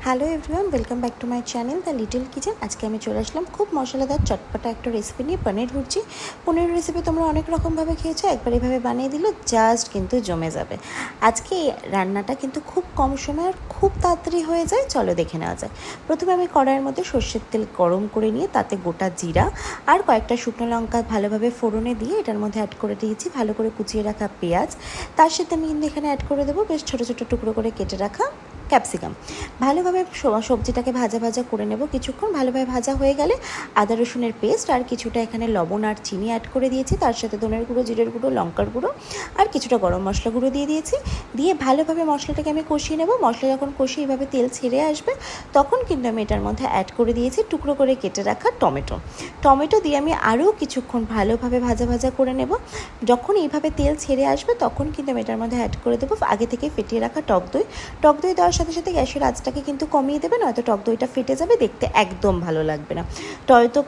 Hello everyone, welcome back to my channel the little kitchen. আজকে আমি চলে আসলাম খুব মশলাদার চটপটা একটা রেসিপি নিয়ে, পনির ভুর্জি। পনির রেসিপি তোমরা অনেক রকমভাবে খেয়েছো, একবার এভাবে বানিয়ে দিলে জাস্ট কিন্তু জমে যাবে। আজকে রান্নাটা কিন্তু খুব কম সময় আর খুব তাড়াতাড়ি হয়ে যায়। চলো দেখে নেওয়া যায়। প্রথমে আমি কড়াইয়ের মধ্যে সর্ষের তেল গরম করে নিয়ে তাতে গোটা জিরা আর কয়েকটা শুকনো লঙ্কা ভালোভাবে ফোড়নে দিয়ে এটার মধ্যে অ্যাড করে দিয়েছি ভালো করে কুচিয়ে রাখা পেঁয়াজ। তার সাথে আমি কিন্তু এখানে অ্যাড করে দেবো বেশ ছোটো ছোটো টুকরো করে কেটে রাখা ক্যাপসিকাম। ভালোভাবে সবজিটাকে ভাজা ভাজা করে নেব। কিছুক্ষণ ভালোভাবে ভাজা হয়ে গেলে আদা রসুনের পেস্ট আর কিছুটা এখানে লবণ আর চিনি অ্যাড করে দিয়েছি। তার সাথে ধনের গুঁড়ো, জিরের গুঁড়ো, লঙ্কার গুঁড়ো আর কিছুটা গরম মশলা গুঁড়ো দিয়ে দিয়েছি। দিয়ে ভালোভাবে মশলাটাকে আমি কষিয়ে নেব। মশলা যখন কষিয়ে এইভাবে তেল ছেড়ে আসবে তখন কিন্তু আমি এটার মধ্যে অ্যাড করে দিয়েছি টুকরো করে কেটে রাখা টমেটো দিয়ে আমি আরও কিছুক্ষণ ভালোভাবে ভাজা ভাজা করে নেব। যখন এইভাবে তেল ছেড়ে আসবে তখন কিন্তু আমি এটার মধ্যে অ্যাড করে দেবো আগে থেকে ফেটিয়ে রাখা টক দই দেওয়ার সাথে সাথে গ্যাসের আঁচটাকে কিন্তু কমিয়ে দেবে, নয়তো টক দইটা ফেটে যাবে, দেখতে একদম ভালো লাগবে না।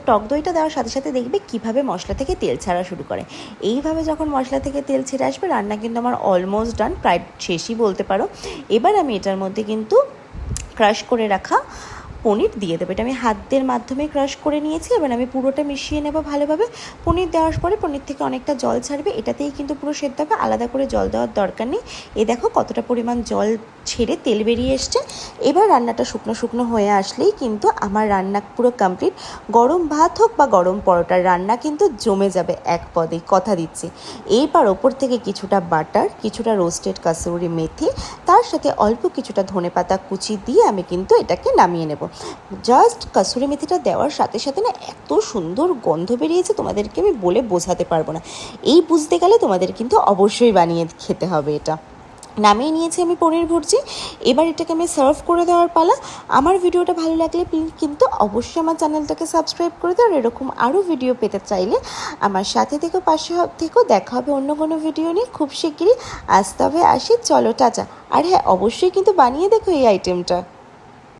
টক দইটা দেওয়ার সাথে সাথে দেখবে কিভাবে মশলা থেকে তেল ছাড়া শুরু করে। এইভাবে যখন মশলা থেকে তেল ছেড়ে আসবে রান্না কিন্তু আমার অলমোস্ট ডান, প্রায় শেষই বলতে পারো। এবার আমি এটার মধ্যে কিন্তু ক্রাশ করে রাখা পনির দিয়ে দেবো। এটা আমি হাতের মাধ্যমে ক্রাশ করে নিয়েছি। এবার আমি পুরোটা মিশিয়ে নেব ভালোভাবে। পনির দেওয়ার পরে পনির থেকে অনেকটা জল ছাড়বে, এটাতেই কিন্তু পুরো সেদ্ধ হবে, আলাদা করে জল দেওয়ার দরকার নেই। দেখো কতটা পরিমাণ জল ছেড়ে তেল বেরিয়ে এসছে। এবার রান্নাটা শুকনো শুকনো হয়ে আসলেই কিন্তু আমার রান্না পুরো কমপ্লিট। গরম ভাত হোক বা গরম পরোটার রান্না কিন্তু জমে যাবে এক পদেই, কথা দিচ্ছি। এইবার ওপর থেকে কিছুটা বাটার, কিছুটা রোস্টেড কাসুরি মেথি, তার সাথে অল্প কিছুটা ধনেপাতা কুচি দিয়ে আমি কিন্তু এটাকে নামিয়ে নেব। জাস্ট কাসুরি মেথিটা দেওয়ার সাথে সাথে না এত সুন্দর গন্ধ বেরিয়েছে, তোমাদেরকে আমি বলে বোঝাতে পারবো না। এই বুঝতে গেলে তোমাদের কিন্তু অবশ্যই বানিয়ে খেতে হবে। এটা নামিয়ে নিয়েছি আমি পনির ভুর্জি। এবার এটাকে আমি সার্ভ করে দেওয়ার পালা। আমার ভিডিওটা ভালো লাগলে প্লিজ কিন্তু অবশ্যই আমার চ্যানেলটাকে সাবস্ক্রাইব করে দাও। আর এরকম আরও ভিডিও পেতে চাইলে আমার সাথে থেকেও পাশে থেকেও। দেখা হবে অন্য কোনো ভিডিও নিয়ে খুব শিগগিরই। আজ তবে আসি, চলো টাটা। আর হ্যাঁ, অবশ্যই কিন্তু বানিয়ে দেখো এই আইটেমটা।